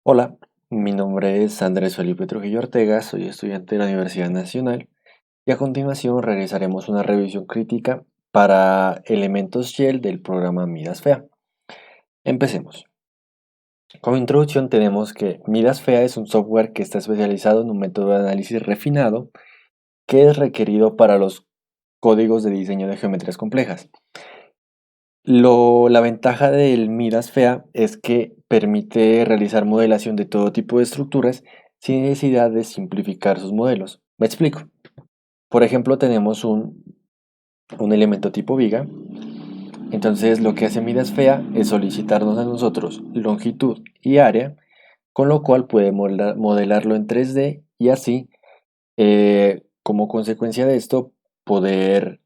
Hola, mi nombre es Andrés Felipe Trujillo Ortega, soy estudiante de la Universidad Nacional y a continuación realizaremos una revisión crítica para elementos Shell del programa Midasfea. Empecemos. Como introducción tenemos que Midasfea es un software que está especializado en un método de análisis refinado que es requerido para los códigos de diseño de geometrías complejas. La ventaja del Midas FEA es que permite realizar modelación de todo tipo de estructuras sin necesidad de simplificar sus modelos. Me explico. Por ejemplo, tenemos un elemento tipo viga. Entonces, lo que hace Midas FEA es solicitarnos a nosotros longitud y área, con lo cual puede modelarlo en 3D y así, como consecuencia de esto, poder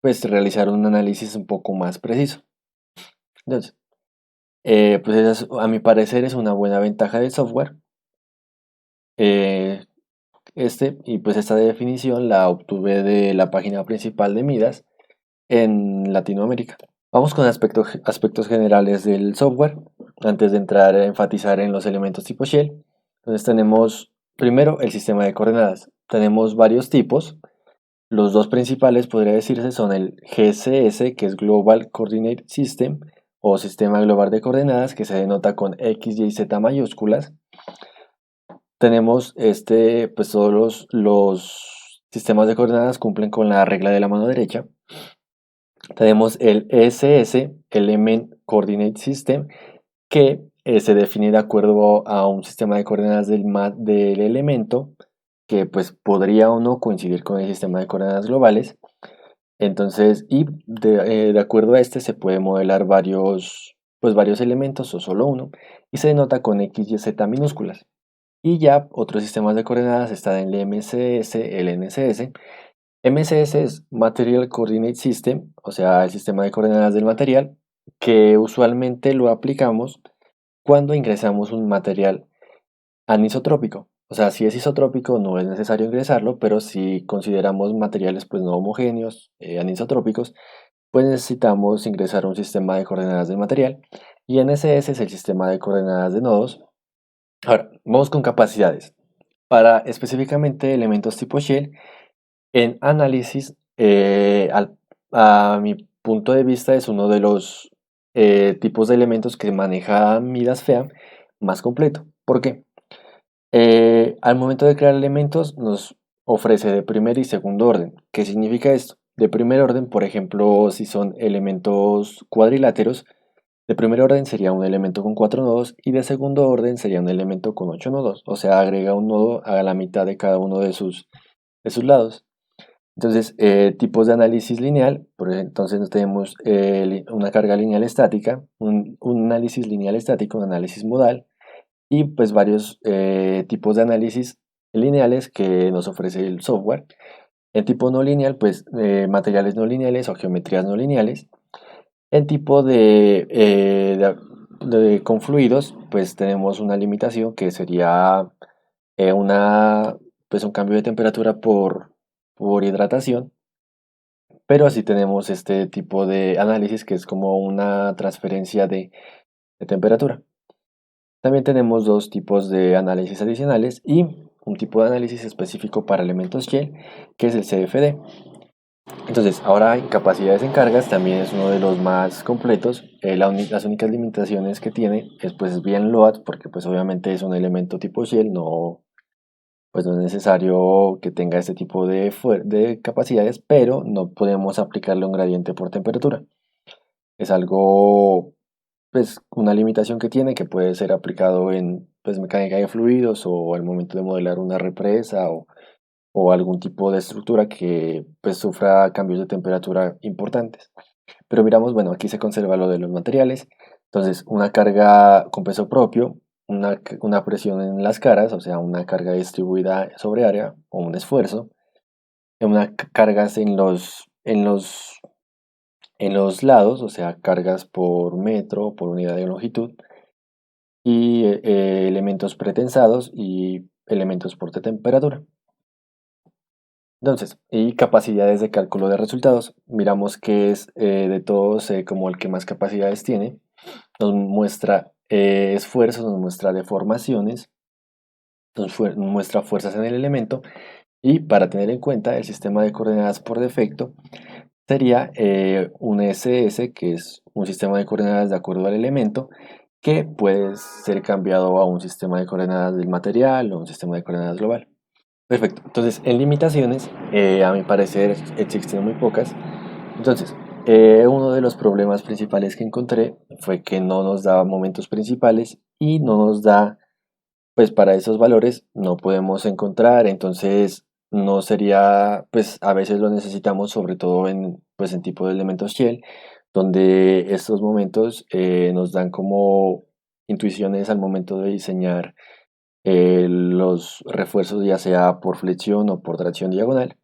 pues, realizar un análisis un poco más preciso. Entonces, pues esa a mi parecer es una buena ventaja del software. Eh, y pues esta definición la obtuve de la página principal de Midas en Latinoamérica. Vamos con aspectos generales del software, antes de entrar a enfatizar en los elementos tipo Shell. Entonces tenemos primero el sistema de coordenadas. Tenemos varios tipos. Los dos principales, podría decirse, son el GCS, que es Global Coordinate System, o Sistema Global de Coordenadas, que se denota con X, Y, Z mayúsculas. Tenemos pues todos los sistemas de coordenadas cumplen con la regla de la mano derecha. Tenemos el ESS, Element Coordinate System, que se define de acuerdo a un sistema de coordenadas del elemento, que pues podría o no coincidir con el sistema de coordenadas globales. Entonces, de acuerdo a este se puede modelar varios elementos o solo uno, y se denota con X, Y, Z minúsculas. Y ya otros sistemas de coordenadas están el MCS, el NCS. MCS es Material Coordinate System, o sea, el sistema de coordenadas del material, que usualmente lo aplicamos cuando ingresamos un material anisotrópico. O sea, si es isotrópico no es necesario ingresarlo, pero si consideramos materiales pues no homogéneos, anisotrópicos, pues necesitamos ingresar un sistema de coordenadas del material. Y NCS es el sistema de coordenadas de nodos. Ahora, vamos con capacidades. Para específicamente elementos tipo Shell, en análisis, a mi punto de vista, es uno de los tipos de elementos que maneja Midas FEA más completo. ¿Por qué? Al momento de crear elementos nos ofrece de primer y segundo orden. ¿Qué significa esto? De primer orden, por ejemplo, si son elementos cuadriláteros, de primer orden sería un elemento con 4 nodos y de segundo orden sería un elemento con 8 nodos. O sea, agrega un nodo a la mitad de cada uno de sus lados. Entonces, tipos de análisis lineal, entonces tenemos una carga lineal estática, un análisis lineal estático, un análisis modal y pues varios tipos de análisis lineales que nos ofrece el software. En tipo no lineal, pues materiales no lineales o geometrías no lineales. En tipo con fluidos, pues tenemos una limitación que sería eh, una, pues un cambio de temperatura por hidratación, pero así tenemos este tipo de análisis que es como una transferencia de temperatura. También tenemos dos tipos de análisis adicionales y un tipo de análisis específico para elementos Shell, que es el CFD. Entonces, ahora en capacidades en cargas también es uno de los más completos. Las únicas limitaciones que tiene es pues bien load, porque pues obviamente es un elemento tipo Shell, pues no es necesario que tenga este tipo de capacidades, pero no podemos aplicarle un gradiente por temperatura. Es algo, pues, una limitación que tiene que puede ser aplicado en pues, mecánica de fluidos o al momento de modelar una represa o algún tipo de estructura que pues, sufra cambios de temperatura importantes. Pero miramos, bueno, aquí se conserva lo de los materiales. Entonces, una carga con peso propio, una presión en las caras, o sea, una carga distribuida sobre área o un esfuerzo, cargas en los lados, o sea, cargas por metro, por unidad de longitud, y elementos pretensados y elementos por temperatura. Entonces, y capacidades de cálculo de resultados. Miramos que es de todos como el que más capacidades tiene. nos muestra esfuerzos, nos muestra deformaciones, nos muestra fuerzas en el elemento. Y para tener en cuenta, el sistema de coordenadas por defecto sería un SS, que es un sistema de coordenadas de acuerdo al elemento, que puede ser cambiado a un sistema de coordenadas del material o un sistema de coordenadas global. Perfecto. Entonces, en limitaciones, a mi parecer, existen muy pocas. Entonces, uno de los problemas principales que encontré fue que no nos da momentos principales y no nos da, pues para esos valores no podemos encontrar, entonces no sería, pues a veces lo necesitamos sobre todo en, pues en tipo de elementos shell, donde estos momentos nos dan como intuiciones al momento de diseñar los refuerzos, ya sea por flexión o por tracción diagonal.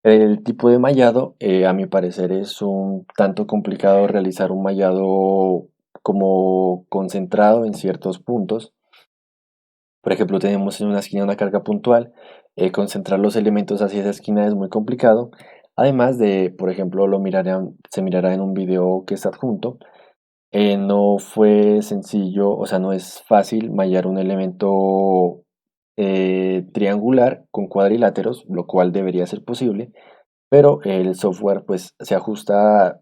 El tipo de mallado, a mi parecer, es un tanto complicado realizar un mallado como concentrado en ciertos puntos. Por ejemplo, tenemos en una esquina una carga puntual, concentrar los elementos hacia esa esquina es muy complicado. Además de, por ejemplo, se mirará en un video que está adjunto, no fue sencillo, o sea, no es fácil mallar un elemento triangular con cuadriláteros, lo cual debería ser posible, pero el software pues se ajusta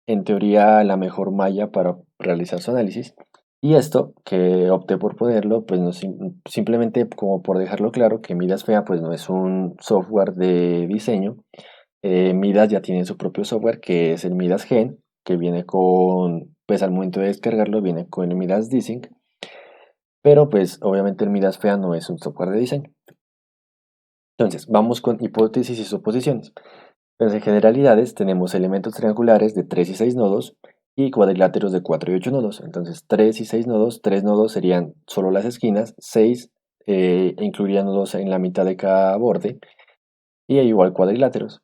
en teoría a la mejor malla para realizar su análisis. Y esto que opté por ponerlo, pues no simplemente como por dejarlo claro que Midas FEA pues no es un software de diseño. Midas ya tiene su propio software que es el Midas Gen, que viene con, pues al momento de descargarlo viene con el Midas Desync, pero pues obviamente el Midas FEA no es un software de diseño. Entonces, vamos con hipótesis y suposiciones. Pues en generalidades tenemos elementos triangulares de 3 y 6 nodos y cuadriláteros de 4 y 8 nodos. Entonces 3 y 6 nodos, 3 nodos serían solo las esquinas, 6 incluirían nodos en la mitad de cada borde y igual cuadriláteros.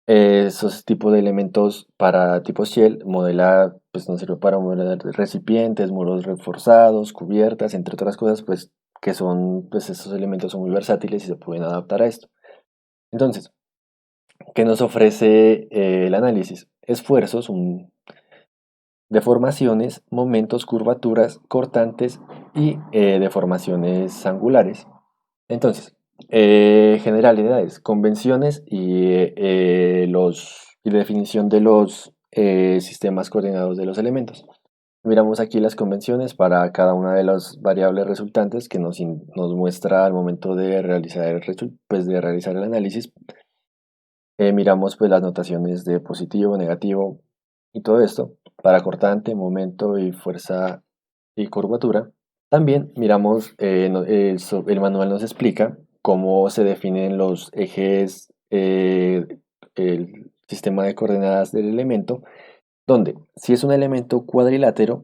Esos tipos de elementos para tipos shell, modela, pues nos sirve para modelar recipientes, muros reforzados, cubiertas, entre otras cosas, pues que son, pues estos elementos son muy versátiles y se pueden adaptar a esto. Entonces, ¿qué nos ofrece el análisis? Esfuerzos, deformaciones, momentos, curvaturas, cortantes y deformaciones angulares. Entonces, generalidades, convenciones y definición de los sistemas coordinados de los elementos. Miramos aquí las convenciones para cada una de las variables resultantes que nos muestra al momento de realizar pues, de realizar el análisis. Miramos pues las notaciones de positivo, negativo y todo esto para cortante, momento y fuerza y curvatura. También miramos, el manual nos explica cómo se definen los ejes, el sistema de coordenadas del elemento, donde si es un elemento cuadrilátero,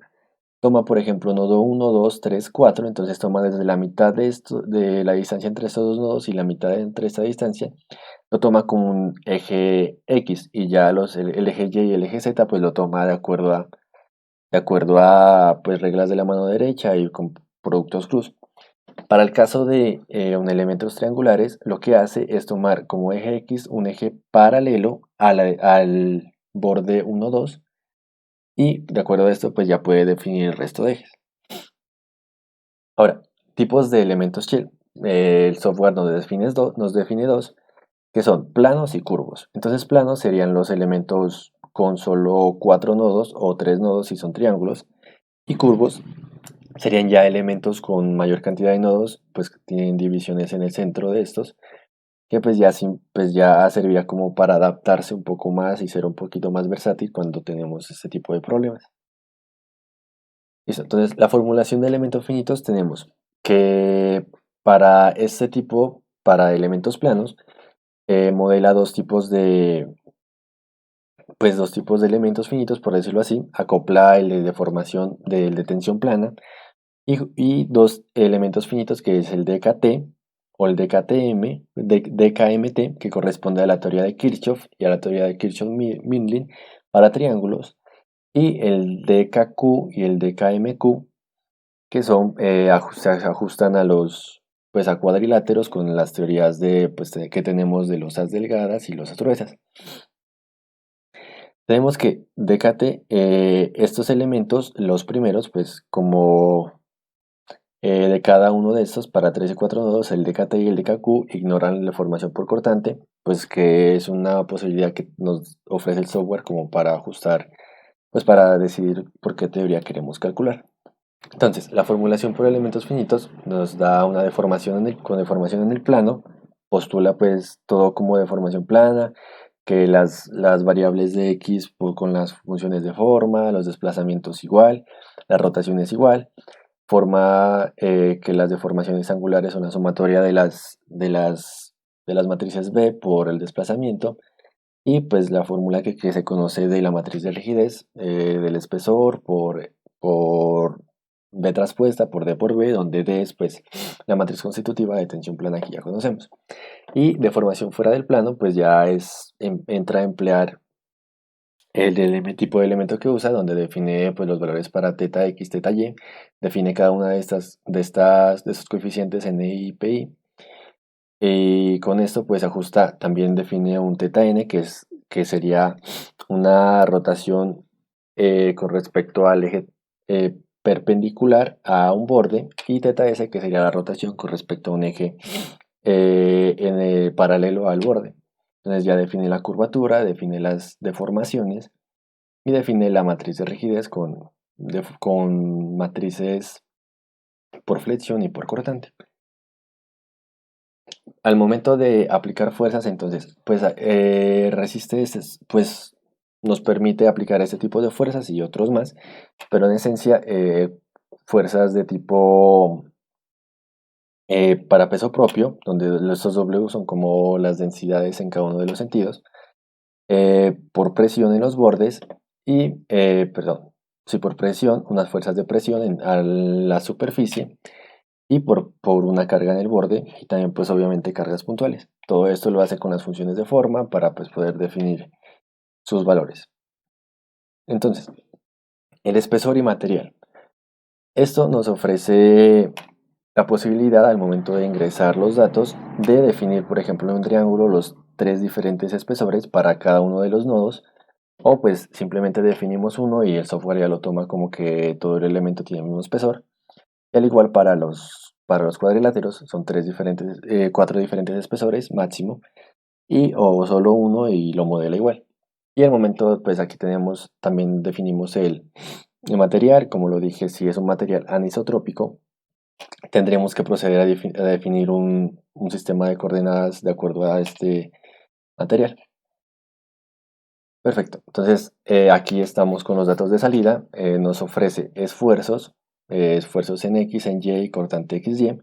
toma por ejemplo nodo 1, 2, 3, 4, entonces toma desde la mitad de la distancia entre estos dos nodos y la mitad entre esta distancia, lo toma como un eje X y ya el eje Y y el eje Z pues lo toma de acuerdo a pues, reglas de la mano derecha y con productos cruz. Para el caso de elementos triangulares, lo que hace es tomar como eje X un eje paralelo al borde 1, 2 y de acuerdo a esto pues ya puede definir el resto de ejes. Ahora, tipos de elementos shell. El software nos define dos, que son planos y curvos. Entonces planos serían los elementos con solo 4 nodos o 3 nodos si son triángulos, y curvos serían ya elementos con mayor cantidad de nodos, pues que tienen divisiones en el centro de estos, que pues ya serviría como para adaptarse un poco más y ser un poquito más versátil cuando tenemos este tipo de problemas. Listo, entonces la formulación de elementos finitos tenemos que para este tipo, para elementos planos, modela dos tipos de elementos finitos, por decirlo así, acopla el de deformación del de tensión plana y dos elementos finitos que es el DKT o el DKMT, que corresponde a la teoría de Kirchhoff y a la teoría de Kirchhoff-Milling para triángulos, y el DKQ y el DKMQ, que se ajustan pues a cuadriláteros con las teorías que tenemos de losas delgadas y losas gruesas. Tenemos que DKT, estos elementos, los primeros, pues como de cada uno de estos, para 3 y 4 nodos, el DKT y el DKQ ignoran la formación por cortante, pues que es una posibilidad que nos ofrece el software como para ajustar, pues para decidir por qué teoría queremos calcular. Entonces, la formulación por elementos finitos nos da una deformación con deformación en el plano, postula pues todo como deformación plana, que las variables de x con las funciones de forma, los desplazamientos igual, la rotación es igual, forma que las deformaciones angulares son la sumatoria de las matrices B por el desplazamiento, y pues la fórmula que se conoce de la matriz de rigidez, del espesor por B traspuesta por D por B, donde D es pues la matriz constitutiva de tensión plana que ya conocemos. Y deformación fuera del plano, pues ya entra a emplear tipo de elemento que usa, donde define pues, los valores para teta x, teta y, define cada una de estos coeficientes n y pi, y con esto pues ajusta, también define un teta n, que sería una rotación con respecto al eje perpendicular a un borde, y teta s, que sería la rotación con respecto a un eje en el paralelo al borde. Entonces ya define la curvatura, define las deformaciones y define la matriz de rigidez con matrices por flexión y por cortante. Al momento de aplicar fuerzas, entonces, pues resiste, pues nos permite aplicar este tipo de fuerzas y otros más, pero en esencia fuerzas de tipo para peso propio, donde estos W son como las densidades en cada uno de los sentidos, por presión en los bordes y, perdón, sí, por presión, unas fuerzas de presión a la superficie, y por una carga en el borde, y también pues obviamente cargas puntuales. Todo esto lo hace con las funciones de forma para pues poder definir sus valores. Entonces, el espesor y material. Esto nos ofrece la posibilidad al momento de ingresar los datos de definir, por ejemplo, en un triángulo los 3 diferentes espesores para cada uno de los nodos, o pues simplemente definimos uno y el software ya lo toma como que todo el elemento tiene el mismo espesor. Y al igual para los cuadriláteros, son 4 diferentes espesores máximo, o solo uno y lo modela igual. Y al momento, pues aquí también definimos el material. Como lo dije, si es un material anisotrópico, tendríamos que proceder a definir un sistema de coordenadas de acuerdo a este material. Perfecto. Entonces, aquí estamos con los datos de salida. Nos ofrece esfuerzos en X, en Y y cortante XY.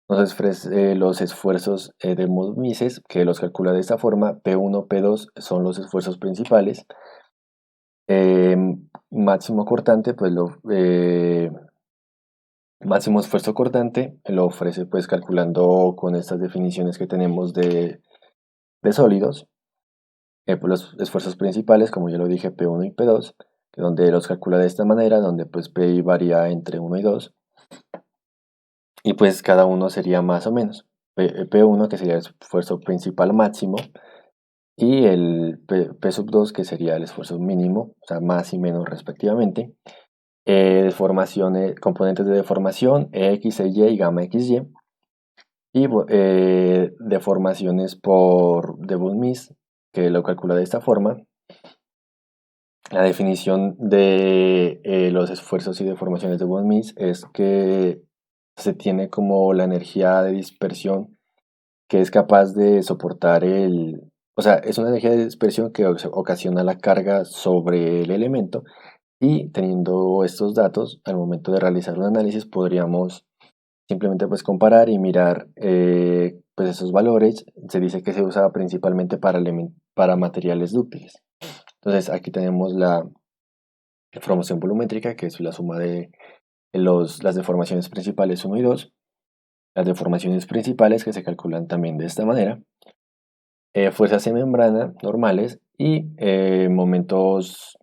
Nos ofrece los esfuerzos de Mises, que los calcula de esta forma. P1, P2 son los esfuerzos principales. Eh, máximo cortante, pues máximo esfuerzo cortante lo ofrece pues calculando con estas definiciones que tenemos de sólidos. Pues los esfuerzos principales, como ya lo dije, P1 y P2, donde los calcula de esta manera, donde pues Pi varía entre 1 y 2, y pues cada uno sería más o menos. P1, que sería el esfuerzo principal máximo, y el P sub 2, que sería el esfuerzo mínimo, o sea, más y menos respectivamente. Componentes de deformación, X, Y y gamma XY, y deformaciones de Von-Mises, que lo calcula de esta forma. La definición de los esfuerzos y deformaciones de Von-Mises es que se tiene como la energía de dispersión que es capaz de soportar o sea, es una energía de dispersión que ocasiona la carga sobre el elemento, y teniendo estos datos, al momento de realizar un análisis podríamos simplemente pues comparar y mirar pues esos valores. Se dice que se usa principalmente para materiales dúctiles. Entonces aquí tenemos la deformación volumétrica, que es la suma de las deformaciones principales 1 y 2, las deformaciones principales que se calculan también de esta manera, fuerzas en membrana normales y momentos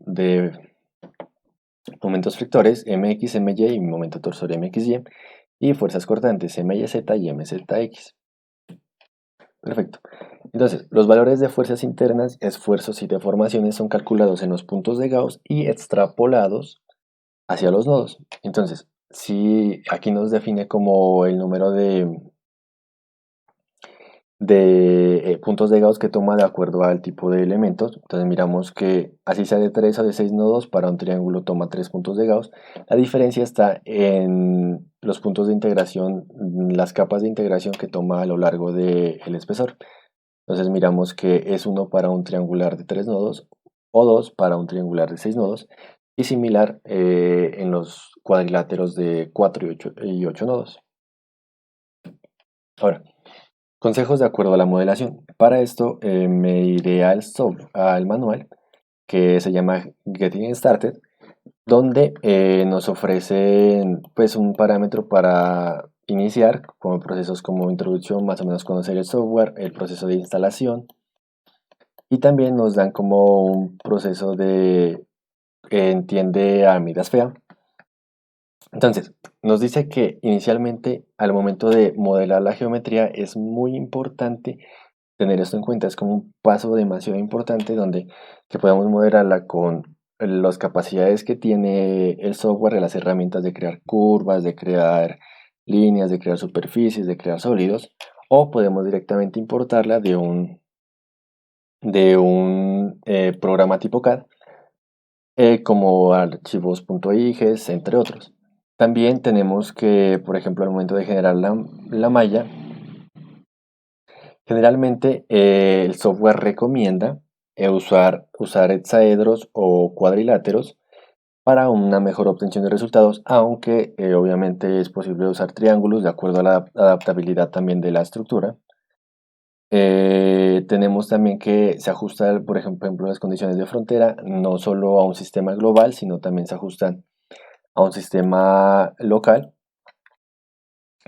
frictores mx, my y momento torsor mxy, y fuerzas cortantes myz y mzx. Perfecto. Entonces, los valores de fuerzas internas, esfuerzos y deformaciones son calculados en los puntos de Gauss y extrapolados hacia los nodos. Entonces, si aquí nos define como el número de puntos de Gauss que toma de acuerdo al tipo de elementos. Entonces miramos que así sea de 3 o de 6 nodos, para un triángulo toma 3 puntos de Gauss. La diferencia está en los puntos de integración, las capas de integración que toma a lo largo del espesor. Entonces miramos que es 1 para un triangular de 3 nodos o 2 para un triangular de 6 nodos, y similar en los cuadriláteros de 4 y 8 nodos. Ahora, consejos de acuerdo a la modelación. Para esto me iré al manual que se llama Getting Started, donde nos ofrecen pues un parámetro para iniciar, como procesos como introducción, más o menos conocer el software, el proceso de instalación, y también nos dan como un proceso de entiende a Midas Fea. Entonces, nos dice que inicialmente al momento de modelar la geometría es muy importante tener esto en cuenta. Es como un paso demasiado importante donde que podamos modelarla con las capacidades que tiene el software, de las herramientas de crear curvas, de crear líneas, de crear superficies, de crear sólidos, o podemos directamente importarla de un programa tipo CAD, como archivos .iges, entre otros. También tenemos que, por ejemplo, al momento de generar la malla, generalmente el software recomienda usar hexaedros o cuadriláteros para una mejor obtención de resultados, aunque obviamente es posible usar triángulos de acuerdo a la adaptabilidad también de la estructura. Tenemos también que se ajusta, por ejemplo, las condiciones de frontera, no solo a un sistema global, sino también se ajustan a un sistema local.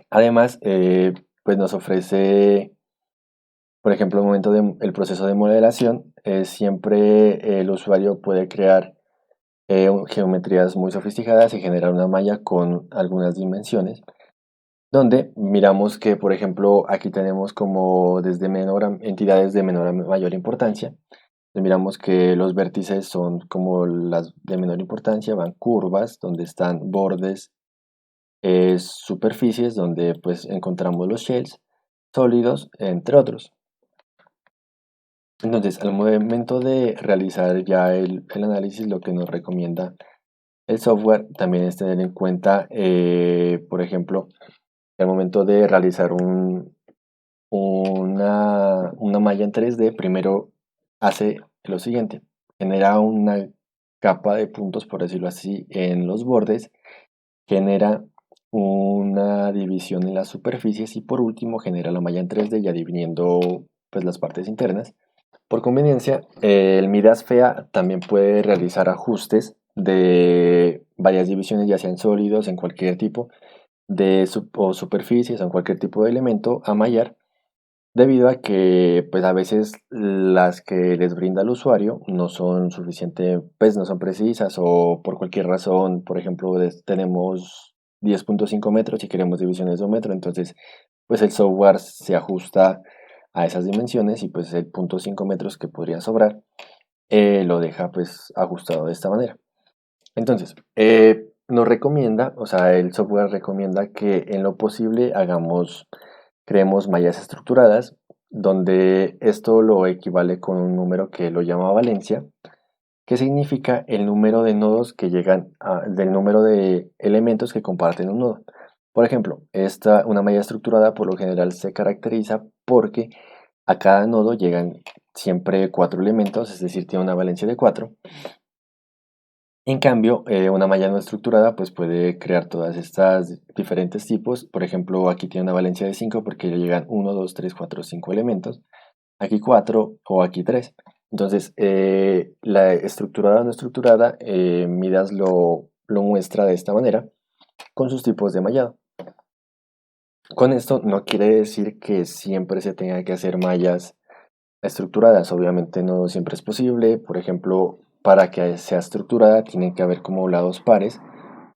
Además, pues nos ofrece, por ejemplo, el momento del proceso de modelación, siempre el usuario puede crear geometrías muy sofisticadas y generar una malla con algunas dimensiones, donde miramos que, por ejemplo, aquí tenemos como desde entidades de menor a mayor importancia. Entonces miramos que los vértices son como las de menor importancia, van curvas, donde están bordes, superficies, donde pues encontramos los shells, sólidos, entre otros. Entonces, al momento de realizar ya el análisis, lo que nos recomienda el software también es tener en cuenta, por ejemplo, al momento de realizar una malla en 3D, primero hace lo siguiente: genera una capa de puntos, por decirlo así, en los bordes, genera una división en las superficies y por último genera la malla en 3D ya dividiendo pues las partes internas. Por conveniencia, el Midas Fea también puede realizar ajustes de varias divisiones, ya sean sólidos, en cualquier tipo o superficies o en cualquier tipo de elemento a mallar, debido a que pues a veces las que les brinda el usuario no son suficiente, pues no son precisas, o por cualquier razón, por ejemplo, tenemos 10.5 metros y queremos divisiones de 1 metro, entonces pues el software se ajusta a esas dimensiones y pues el 0.5 metros que podría sobrar lo deja pues ajustado de esta manera. Entonces, nos recomienda, o sea, el software recomienda que en lo posible creemos mallas estructuradas, donde esto lo equivale con un número que lo llama valencia, que significa el número de nodos que del número de elementos que comparten un nodo. Por ejemplo, una malla estructurada por lo general se caracteriza porque a cada nodo llegan siempre 4 elementos, es decir, tiene una valencia de 4. En cambio, una malla no estructurada pues puede crear todas estas diferentes tipos. Por ejemplo, aquí tiene una valencia de 5 porque le llegan 1, 2, 3, 4, 5 elementos. Aquí 4 o aquí 3. Entonces, la estructurada o no estructurada, Midas lo muestra de esta manera con sus tipos de mallado. Con esto no quiere decir que siempre se tenga que hacer mallas estructuradas. Obviamente no siempre es posible. Por ejemplo, para que sea estructurada tienen que haber como lados pares,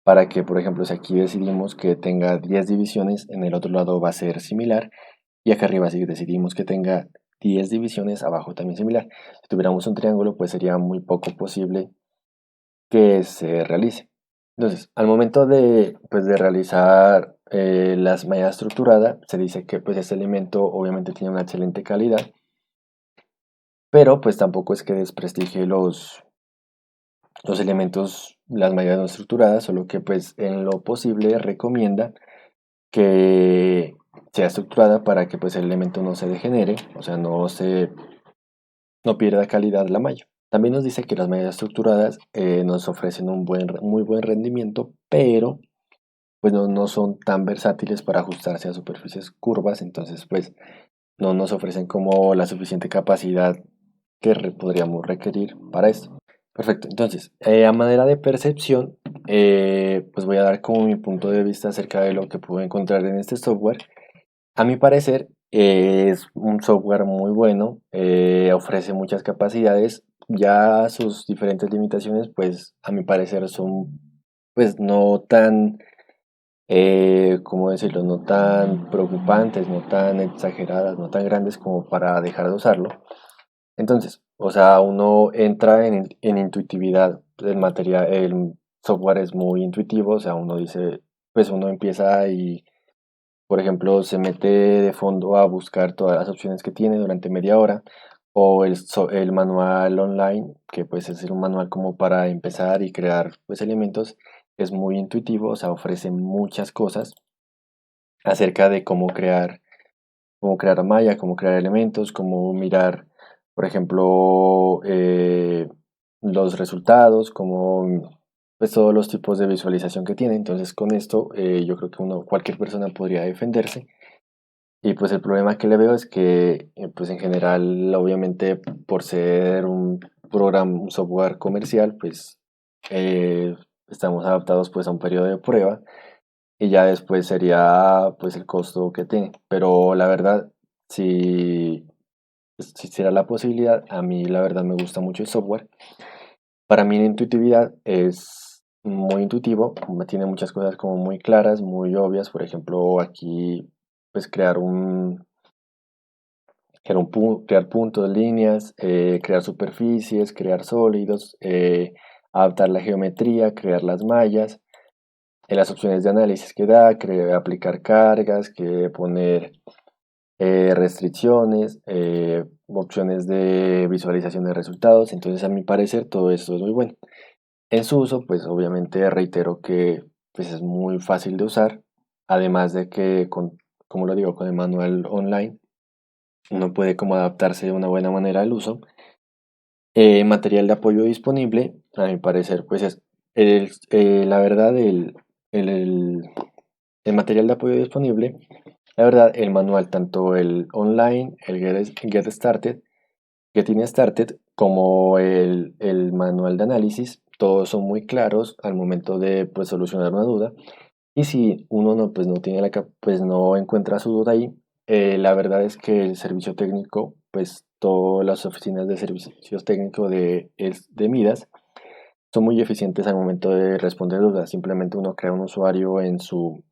para que, por ejemplo, si aquí decidimos que tenga 10 divisiones, en el otro lado va a ser similar, Y acá arriba, si decidimos que tenga 10 divisiones, abajo también similar. Si tuviéramos un triángulo, pues sería muy poco posible que se realice. Entonces, al momento de, pues, de realizar las mallas estructuradas, se dice que pues este elemento obviamente tiene una excelente calidad, pero pues tampoco es que desprestigie los elementos, las mallas no estructuradas, solo que pues en lo posible recomienda que sea estructurada para que pues el elemento no se degenere, o sea, no pierda calidad la malla. También nos dice que las mallas estructuradas nos ofrecen un muy buen rendimiento, pero pues no son tan versátiles para ajustarse a superficies curvas, entonces pues no nos ofrecen como la suficiente capacidad que podríamos requerir para esto. Perfecto, entonces, a manera de percepción, pues voy a dar como mi punto de vista acerca de lo que pude encontrar en este software. A mi parecer, es un software muy bueno, ofrece muchas capacidades, ya sus diferentes limitaciones, pues a mi parecer son pues no tan, ¿cómo decirlo? No tan preocupantes, no tan exageradas, no tan grandes como para dejar de usarlo. Entonces, o sea, uno entra en intuitividad, el software es muy intuitivo, o sea, uno dice, pues uno empieza y, por ejemplo, se mete de fondo a buscar todas las opciones que tiene durante media hora, o el manual online, que pues es un manual como para empezar y crear pues elementos, es muy intuitivo, o sea, ofrece muchas cosas acerca de cómo crear malla, cómo crear elementos, cómo mirar, por ejemplo, los resultados, cómo, pues todos los tipos de visualización que tiene. Entonces, con esto, yo creo que cualquier persona podría defenderse. Y pues el problema que le veo es que, pues en general, obviamente, por ser un programa, un software comercial, pues eh, estamos adaptados pues a un periodo de prueba y ya después sería pues el costo que tiene. Pero la verdad, si existiera la posibilidad, a mí la verdad me gusta mucho el software. Para mí la intuitividad es muy intuitivo, tiene muchas cosas como muy claras, muy obvias. Por ejemplo, aquí pues crear puntos, líneas, crear superficies, crear sólidos, adaptar la geometría, crear las mallas, en las opciones de análisis que da, aplicar cargas, que poner restricciones, opciones de visualización de resultados. Entonces, a mi parecer, todo esto es muy bueno. En su uso, pues obviamente reitero que pues, es muy fácil de usar, además de que, como lo digo, con el manual online, uno puede como adaptarse de una buena manera al uso. Material de apoyo disponible, a mi parecer, pues es la verdad, el, el material de apoyo disponible. La verdad, el manual, tanto el online, el Get Started, Getting Started, como el manual de análisis, todos son muy claros al momento de pues, solucionar una duda. Y si uno no, pues, no tiene pues, no encuentra su duda ahí, la verdad es que el servicio técnico, pues todas las oficinas de servicios técnicos de Midas son muy eficientes al momento de responder dudas. Simplemente uno crea un usuario en su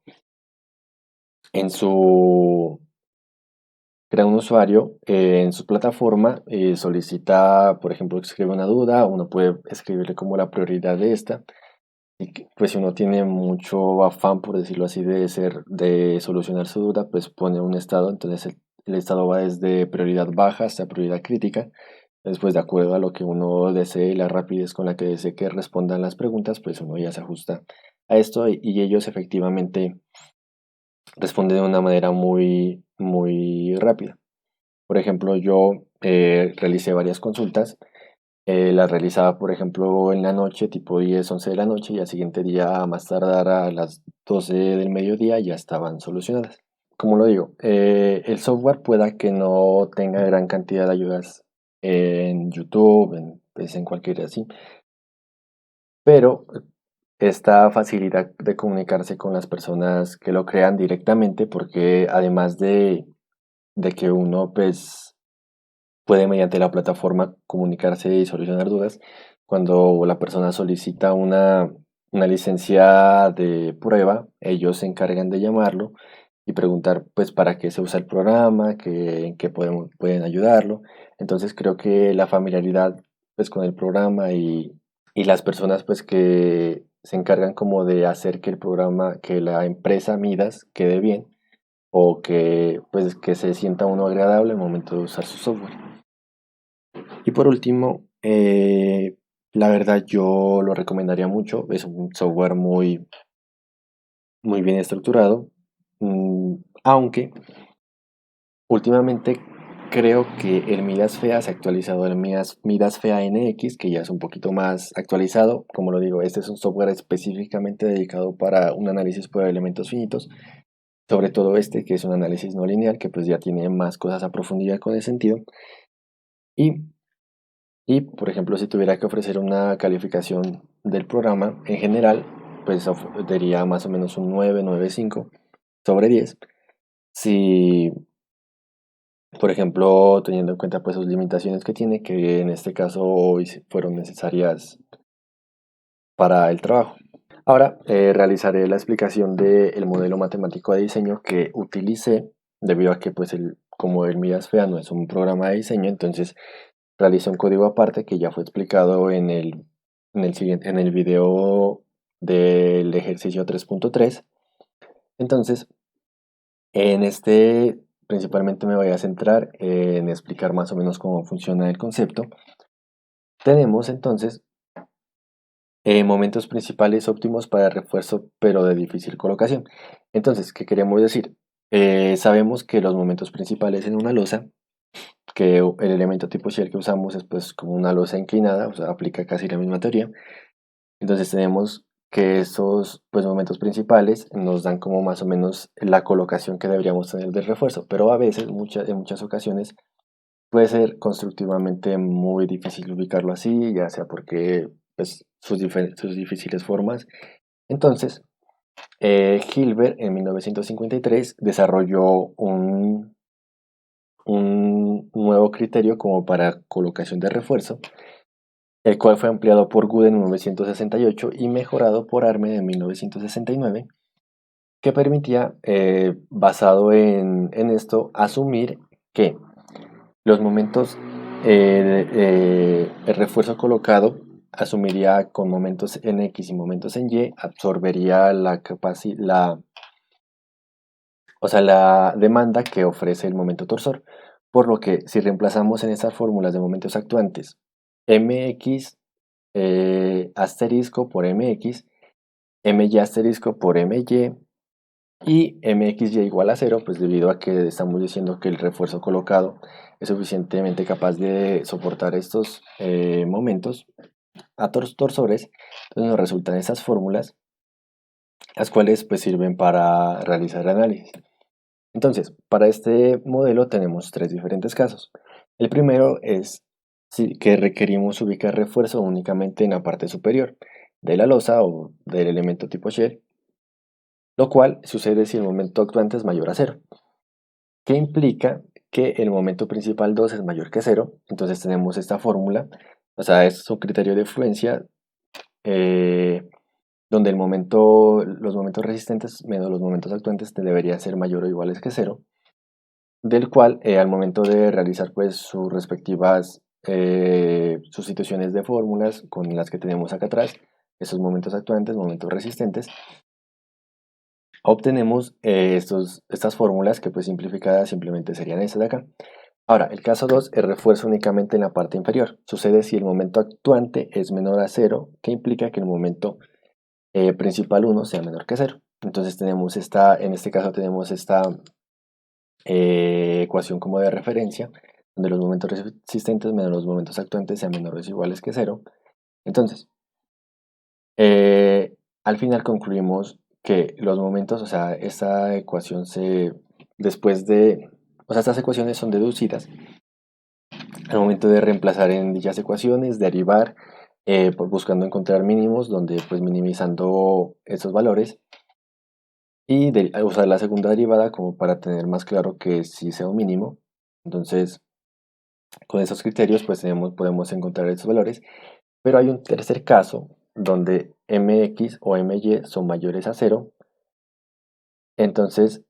crea un usuario en su plataforma, solicita, por ejemplo, que escribe una duda, uno puede escribirle como la prioridad de esta, y pues si uno tiene mucho afán, por decirlo así, de solucionar su duda, pues pone un estado, entonces el estado va desde prioridad baja hasta prioridad crítica. Después, de acuerdo a lo que uno desee y la rapidez con la que desee que respondan las preguntas, pues uno ya se ajusta a esto y ellos efectivamente responden de una manera muy rápida. Por ejemplo, yo realicé varias consultas. Las realizaba, por ejemplo, en la noche, tipo 10 11 de la noche, y al siguiente día, a más tardar a las 12 del mediodía, ya estaban solucionadas. Como lo digo, el software pueda que no tenga gran cantidad de ayudas en YouTube, pues, en cualquiera así, pero esta facilidad de comunicarse con las personas que lo crean directamente, porque además de que uno, pues, puede mediante la plataforma comunicarse y solucionar dudas. Cuando la persona solicita una licencia de prueba, ellos se encargan de llamarlo y preguntar pues para qué se usa el programa, en qué pueden ayudarlo. Entonces creo que la familiaridad pues con el programa y las personas pues que se encargan como de hacer que el programa, que la empresa Midas quede bien o que pues que se sienta uno agradable al momento de usar su software. Y por último, la verdad yo lo recomendaría mucho, es un software muy bien estructurado, aunque últimamente creo que el Midas FEA se ha actualizado, el Midas FEA NX, que ya es un poquito más actualizado. Como lo digo, este es un software específicamente dedicado para un análisis por elementos finitos, sobre todo este, que es un análisis no lineal, que pues ya tiene más cosas a profundidad con ese sentido. Y, y por ejemplo, si tuviera que ofrecer una calificación del programa en general, pues daría más o menos un 9,95 sobre 10. Si por ejemplo, teniendo en cuenta pues sus limitaciones que tiene, que en este caso hoy fueron necesarias para el trabajo. Ahora realizaré la explicación del modelo matemático de diseño que utilicé, debido a que pues como el Midas FEA no es un programa de diseño, entonces realicé un código aparte que ya fue explicado en el video del ejercicio 3.3. Entonces, en este principalmente me voy a centrar en explicar más o menos cómo funciona el concepto. Tenemos entonces momentos principales óptimos para refuerzo, pero de difícil colocación. Entonces, ¿qué queremos decir? Sabemos que los momentos principales en una losa, que el elemento tipo shear que usamos es pues como una losa inclinada, o sea, aplica casi la misma teoría. Entonces tenemos que esos pues, momentos principales nos dan como más o menos la colocación que deberíamos tener del refuerzo, pero a veces, en muchas ocasiones, puede ser constructivamente muy difícil ubicarlo así, ya sea porque pues, sus difíciles formas. Entonces, Hilbert en 1953 desarrolló un nuevo criterio como para colocación de refuerzo, el cual fue ampliado por Good en 1968 y mejorado por Arme en 1969, que permitía, basado en esto, asumir que los momentos, el refuerzo colocado asumiría con momentos en X y momentos en Y, absorbería o sea, la demanda que ofrece el momento torsor. Por lo que si reemplazamos en estas fórmulas de momentos actuantes mx asterisco por mx, my asterisco por my y mxy igual a 0, pues debido a que estamos diciendo que el refuerzo colocado es suficientemente capaz de soportar estos momentos a torsores, entonces nos resultan estas fórmulas, las cuales pues sirven para realizar el análisis. Entonces, para este modelo tenemos tres diferentes casos. El primero es que requerimos ubicar refuerzo únicamente en la parte superior de la losa o del elemento tipo shell, lo cual sucede si el momento actuante es mayor a 0, que implica que el momento principal 2 es mayor que 0. Entonces tenemos esta fórmula, o sea, es un criterio de fluencia eh, donde los momentos resistentes menos los momentos actuantes deberían ser mayor o iguales que 0, del cual al momento de realizar pues sus respectivas sustituciones de fórmulas con las que tenemos acá atrás, esos momentos actuantes, momentos resistentes, obtenemos estas fórmulas que pues simplificadas simplemente serían estas de acá. Ahora, el caso 2 es refuerzo únicamente en la parte inferior. Sucede si el momento actuante es menor a 0, que implica que el momento principal 1 sea menor que 0. Entonces tenemos en este caso tenemos esta ecuación como de referencia, donde los momentos resistentes menos los momentos actuantes sean menores o iguales que 0. Entonces, al final concluimos que los momentos, o sea, esta ecuación o sea, estas ecuaciones son deducidas al momento de reemplazar en dichas ecuaciones, derivar, buscando encontrar mínimos, donde pues minimizando estos valores y usar la segunda derivada como para tener más claro que sí sea un mínimo. Entonces, con esos criterios pues podemos encontrar estos valores, pero hay un tercer caso donde mx o my son mayores a 0 Entonces,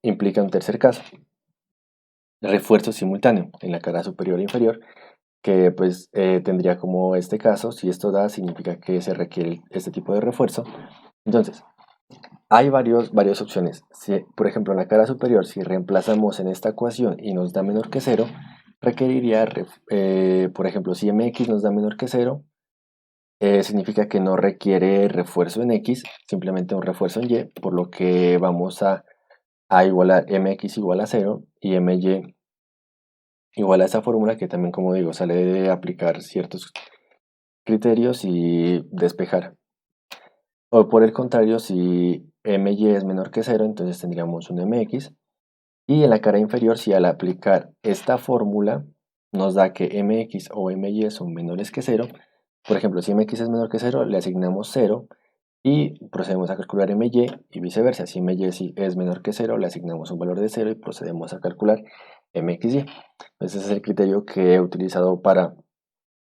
implica un tercer caso, refuerzo simultáneo en la cara superior e inferior, que pues tendría como este caso. Si esto da, significa que se requiere este tipo de refuerzo. Entonces, hay varias opciones. Si, por ejemplo, en la cara superior, si reemplazamos en esta ecuación y nos da menor que cero, requeriría, por ejemplo, si mx nos da menor que cero, significa que no requiere refuerzo en x, simplemente un refuerzo en y, por lo que vamos a igualar mx igual a cero y my igual a esa fórmula que también, como digo, sale de aplicar ciertos criterios y despejar. O por el contrario, si my es menor que cero, entonces tendríamos un mx. Y en la cara inferior, si al aplicar esta fórmula nos da que mx o my son menores que cero, por ejemplo, si mx es menor que cero, le asignamos cero y procedemos a calcular my y viceversa. Si my es menor que cero, le asignamos un valor de cero y procedemos a calcular mxy. Ese es el criterio que he utilizado para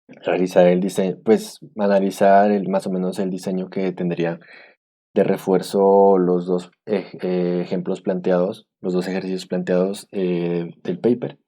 realizar el diseño, pues analizar más o menos el diseño que tendría de refuerzo los dos ejemplos planteados, los dos ejercicios planteados del paper.